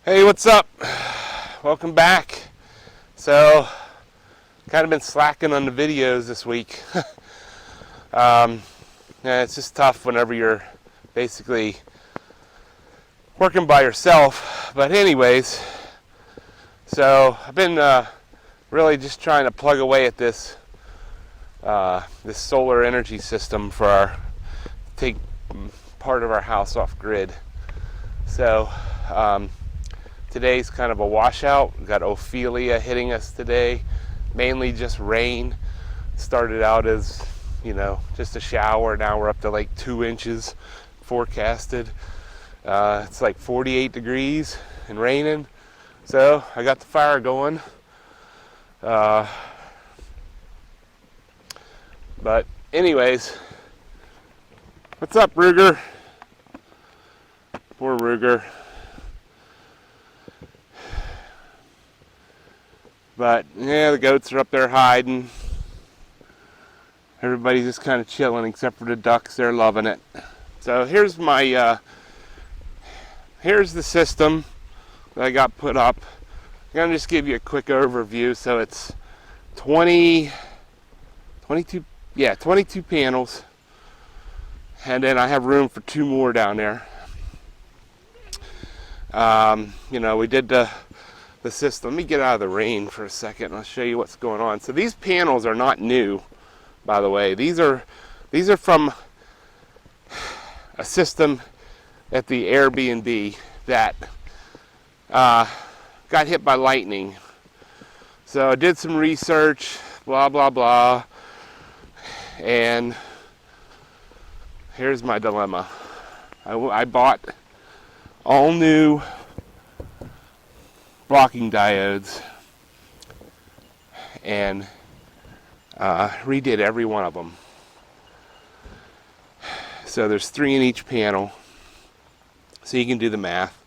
Hey, what's up? Welcome back. So, kind of been slacking on the videos this week. Yeah, it's just tough whenever you're basically working by yourself. But anyways, so I've been really just trying to plug away at this this solar energy system for take part of our house off grid. So today's kind of a washout. We've got Ophelia hitting us today, mainly just rain. Started out as, just a shower. Now we're up to like 2 inches forecasted. It's like 48 degrees and raining. So I got the fire going. But anyways, what's up, Ruger? Poor Ruger. But yeah, the goats are up there hiding. Everybody's just kind of chilling except for the ducks. They're loving it. So here's my here's the system that I got put up. I'm gonna just give you a quick overview. So it's 22 panels, and then I have room for 2 more down there. We did the system. Let me get out of the rain for a second and I'll show you what's going on. So these panels are not new, by the way. These are from a system at the Airbnb that got hit by lightning. So I did some research, blah blah blah, and here's my dilemma. I bought all new blocking diodes and redid every one of them. So there's 3 in each panel, so you can do the math.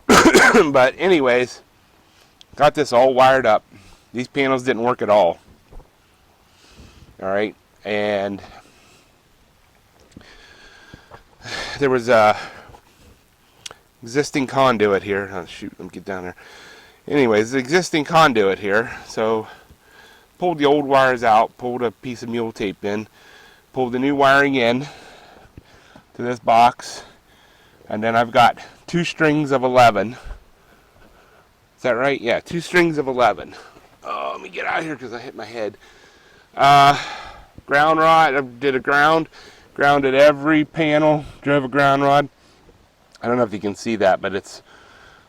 But anyways, got this all wired up. These panels didn't work at all. Alright, and there was a existing conduit here. Oh shoot, let me get down there. Anyways, the existing conduit here. So pulled the old wires out, pulled a piece of mule tape in, pulled the new wiring in to this box, and then I've got 2 strings of 11. Is that right? Yeah, 2 strings of 11. Oh, let me get out of here because I hit my head. Ground rod. I did a grounded every panel, drove a ground rod. I don't know if you can see that, but it's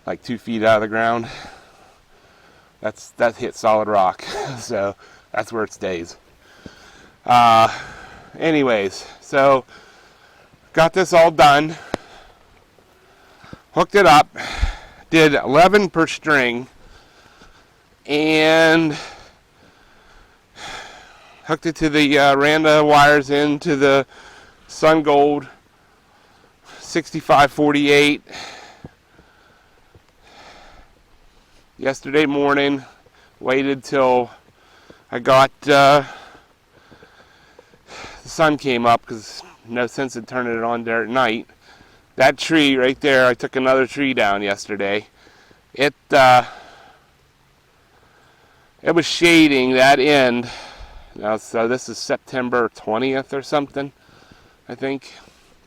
like 2 feet out of the ground. That hit solid rock, so that's where it stays. Anyways, so got this all done, hooked it up, did 11 per string, and hooked it to the Randa wires into the SunGold 6548. Yesterday morning, waited till I got the sun came up because no sense in turning it on there at night. That tree right there, I took another tree down yesterday. It was shading that end. Now, so this is September 20th or something, I think,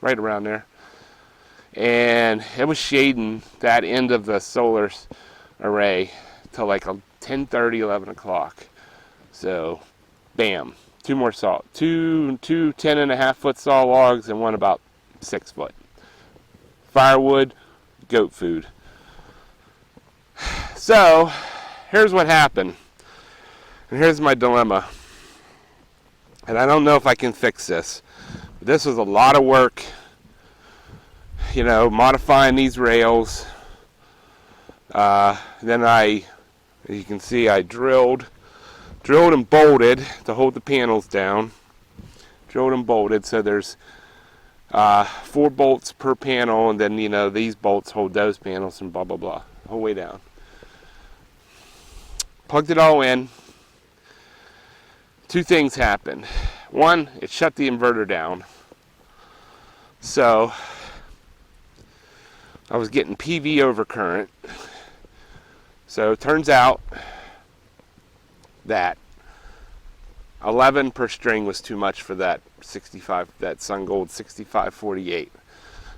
right around there. And it was shading that end of the solar array till like 10:30, 11 o'clock. So, bam, 2 more saw, two 10.5-foot saw logs and 1 about 6 foot. Firewood, goat food. So, here's what happened. And here's my dilemma. And I don't know if I can fix this. This was a lot of work. Modifying these rails. Then as you can see, I drilled and bolted to hold the panels down. Drilled and bolted, so there's 4 bolts per panel, and then these bolts hold those panels, and blah blah blah, the whole way down. Plugged it all in. 2 things happened. One, it shut the inverter down. So I was getting PV overcurrent. So it turns out that 11 per string was too much for that 65, that SunGold 6548.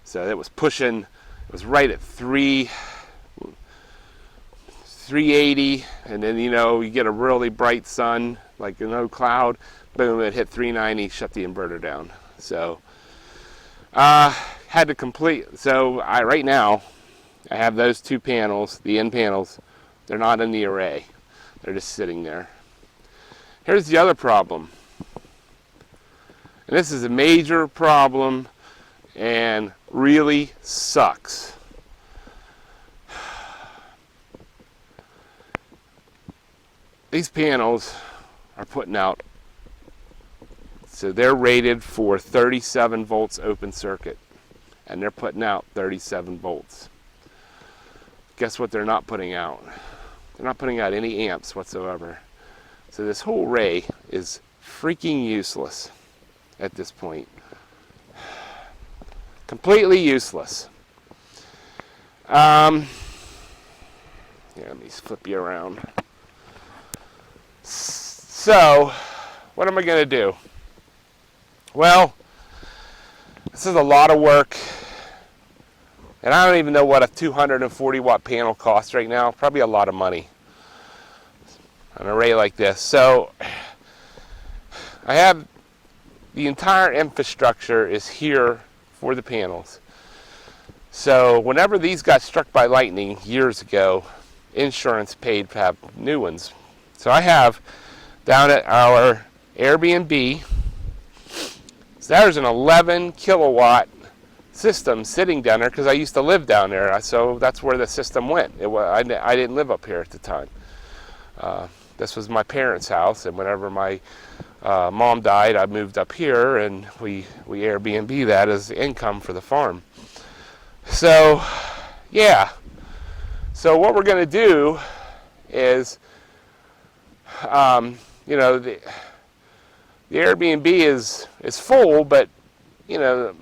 So it was pushing, it was right at 380, and then, you know, you get a really bright sun, like no cloud, boom, it hit 390, shut the inverter down. So had to complete, so right now I have those two panels, the end panels, they're not in the array, they're just sitting there. Here's the other problem, and this is a major problem and really sucks. These panels are putting out, so they're rated for 37 volts open circuit, and they're putting out 37 volts. Guess what they're not putting out? They're not putting out any amps whatsoever. So this whole array is freaking useless at this point. Completely useless. Yeah, let me flip you around. So, what am I going to do? Well, this is a lot of work, and I don't even know what a 240 watt panel costs right now. Probably a lot of money. An array like this. So, I have the entire infrastructure is here for the panels. So, whenever these got struck by lightning years ago, insurance paid to have new ones. So I have down at our Airbnb, so there's an 11 kilowatt system sitting down there because I used to live down there. So that's where the system went. I didn't live up here at the time. This was my parents' house, and whenever my mom died, I moved up here, and we Airbnb that as income for the farm. So, yeah. So what we're going to do is, you know, the Airbnb is full, but, you know,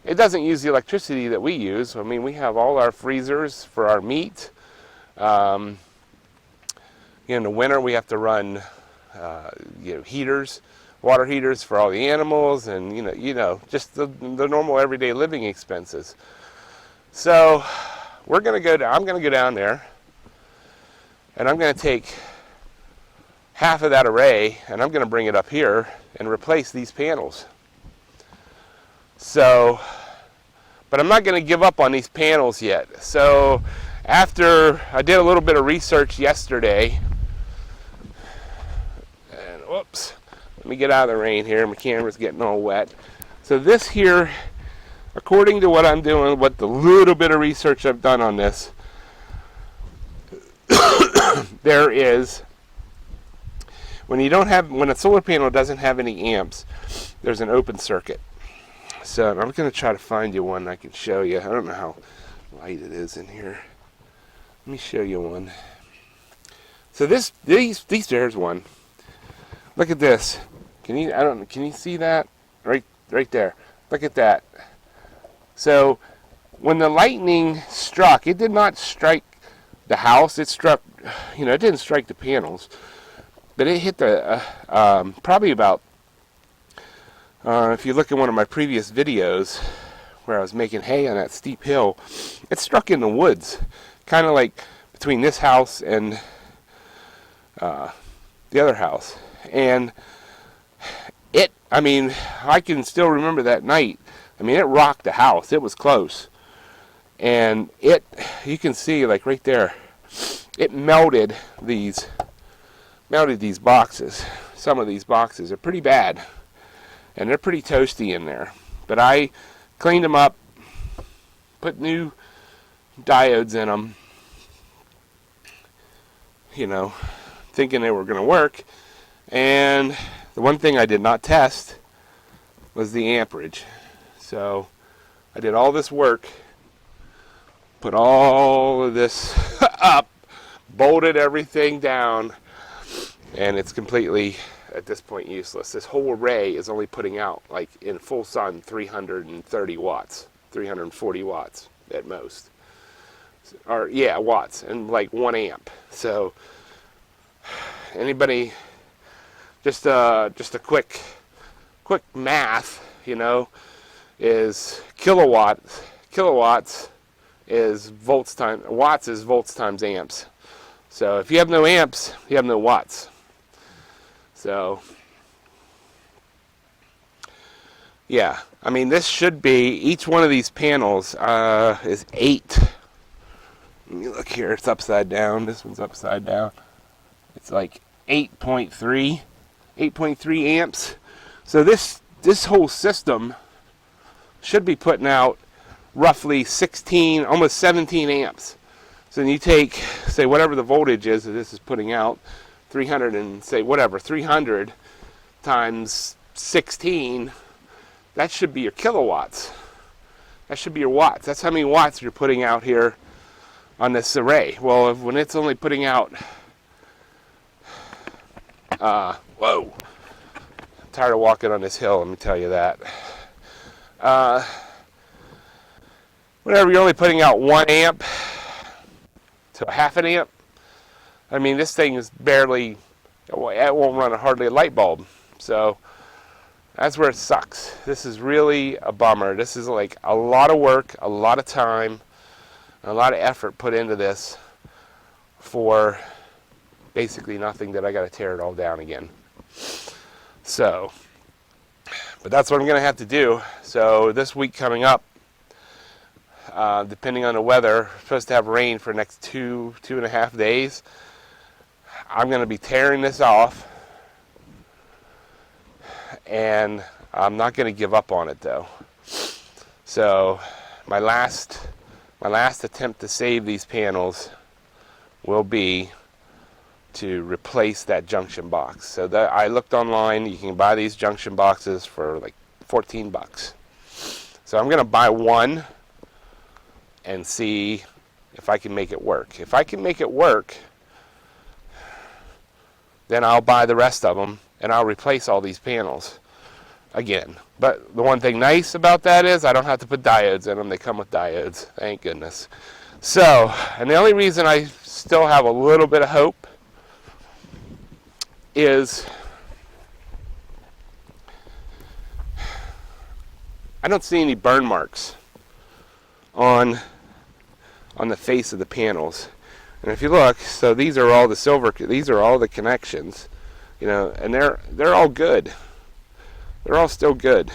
it doesn't use the electricity that we use. I mean, we have all our freezers for our meat. In the winter, we have to run, you know, heaters, water heaters for all the animals, and you know, just the normal everyday living expenses. So we're going to go down. I'm going to go down there, and I'm going to take half of that array, and I'm going to bring it up here and replace these panels. So, but I'm not going to give up on these panels yet. So after I did a little bit of research yesterday, and whoops, let me get out of the rain here. My camera's getting all wet. So this here, according to what I'm doing, what the little bit of research I've done on this, there is, when a solar panel doesn't have any amps, there's an open circuit. So I'm going to try to find you one I can show you. I don't know how light it is in here. Let me show you one. So there's one. Look at this. Can you see that? Right there. Look at that. So when the lightning struck, it did not strike the house. It struck, you know, it didn't strike the panels, but it hit the probably about, if you look at one of my previous videos where I was making hay on that steep hill, it struck in the woods, kind of like between this house and the other house. And I mean, I can still remember that night. I mean, it rocked the house. It was close. And you can see, like right there, it melted these boxes. Some of these boxes are pretty bad, and they're pretty toasty in there. But I cleaned them up, put new diodes in them, you know, thinking they were going to work. And the one thing I did not test was the amperage. So I did all this work, put all of this up, bolted everything down, and it's completely, at this point, useless. This whole array is only putting out, like in full sun, 330 watts, 340 watts. at most. Or yeah, watts, and like 1 amp. So anybody, just a quick math, you know, is kilowatts is volts times watts is volts times amps. So if you have no amps, you have no watts. So yeah, I mean, this should be, each one of these panels is 8. Let me look here, it's upside down. This one's upside down. It's like 8.3 amps. So this whole system should be putting out roughly 16, almost 17 amps. So then you take, say, whatever the voltage is that this is putting out, 300 and say whatever, 300 times 16, that should be your kilowatts. That should be your watts. That's how many watts you're putting out here on this array. Well, when it's only putting out, whoa, I'm tired of walking on this hill, let me tell you that. Whenever you're only putting out 1 amp to a half an amp, I mean, this thing is barely, it won't run hardly a light bulb. So that's where it sucks. This is really a bummer. This is like a lot of work, a lot of time, a lot of effort put into this for basically nothing, that I got to tear it all down again. So, but that's what I'm going to have to do. So this week coming up, depending on the weather, we're supposed to have rain for the next 2.5 days. I'm going to be tearing this off, and I'm not going to give up on it though. So my last attempt to save these panels will be to replace that junction box. So that, I looked online, you can buy these junction boxes for like 14 bucks. So I'm going to buy one and see if I can make it work. If I can make it work, then I'll buy the rest of them and I'll replace all these panels again. But the one thing nice about that is I don't have to put diodes in them. They come with diodes, thank goodness. So, and the only reason I still have a little bit of hope is I don't see any burn marks on the face of the panels. And if you look, so these are all the silver, these are all the connections, you know, and they're all good. They're all still good.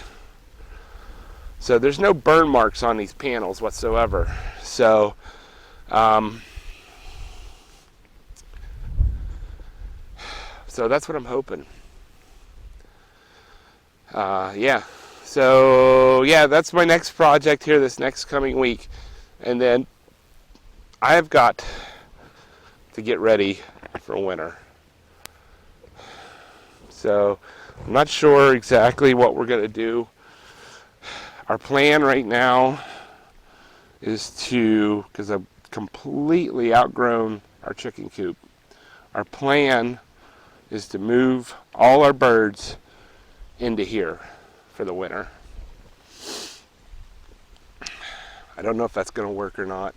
So there's no burn marks on these panels whatsoever. So so that's what I'm hoping. Yeah. So yeah, that's my next project here this next coming week. And then I've got to get ready for winter. So I'm not sure exactly what we're going to do. Our plan right now is to, because I've completely outgrown our chicken coop, our plan is to move all our birds into here for the winter. I don't know if that's going to work or not.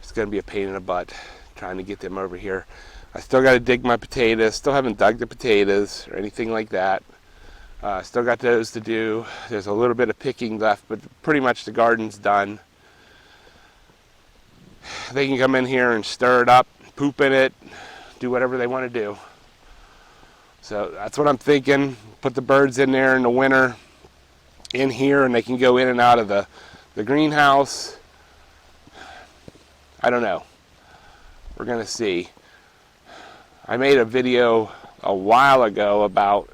It's going to be a pain in the butt trying to get them over here. I still got to dig my potatoes. Still haven't dug the potatoes or anything like that. Still got those to do. There's a little bit of picking left, but pretty much the garden's done. They can come in here and stir it up, poop in it, do whatever they want to do. So that's what I'm thinking. Put the birds in there in the winter in here, and they can go in and out of the greenhouse. I don't know. We're going to see. I made a video a while ago about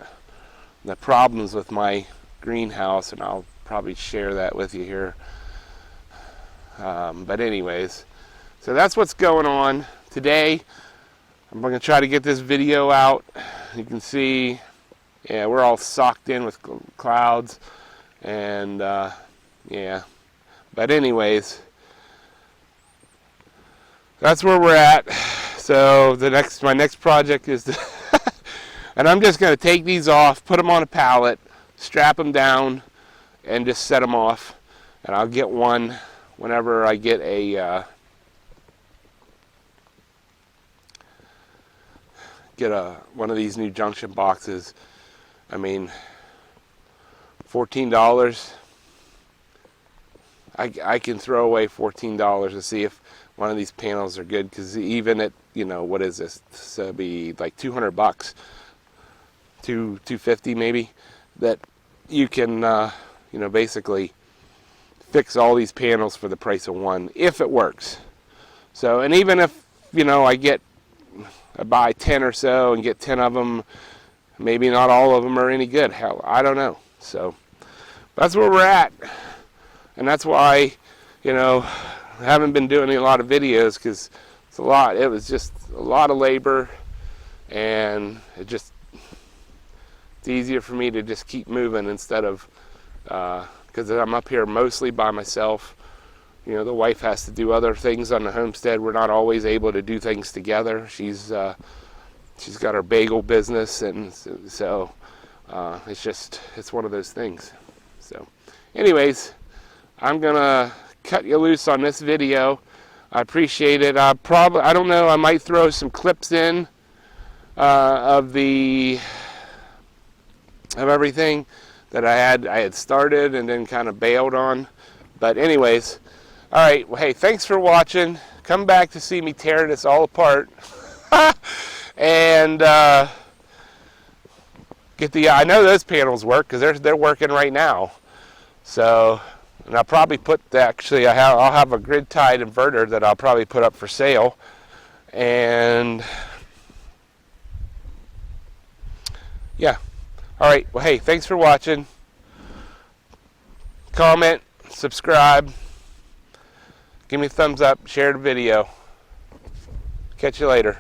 the problems with my greenhouse, and I'll probably share that with you here. But anyways, so that's what's going on today. I'm going to try to get this video out. You can see, yeah, we're all socked in with clouds, and yeah. But anyways, that's where we're at. So my next project is to and I'm just going to take these off, put them on a pallet, strap them down, and just set them off. And I'll get one whenever I get a one of these new junction boxes. I mean, $14. I can throw away $14 to see if one of these panels are good, because even at, you know, what is this? This would be like $200, $250 maybe, that you can you know, basically fix all these panels for the price of one if it works. So, and even if, you know, I buy 10 or so and get 10 of them, maybe not all of them are any good. Hell, I don't know. So that's where we're at. And that's why, you know, I haven't been doing a lot of videos, because it's a lot. It was just a lot of labor, and it's easier for me to just keep moving instead of, because I'm up here mostly by myself. You know, the wife has to do other things on the homestead. We're not always able to do things together. She's got her bagel business, and so it's one of those things. So anyways, I'm gonna cut you loose on this video. I appreciate it. I don't know, I might throw some clips in of everything that I had started and then kind of bailed on. But anyways, all right, well, hey, thanks for watching. Come back to see me tear this all apart. And I know those panels work, because they're working right now. So, and I'll probably I'll have a grid tied inverter that I'll probably put up for sale. And yeah. All right, well, hey, thanks for watching. Comment, subscribe, give me a thumbs up, share the video. Catch you later.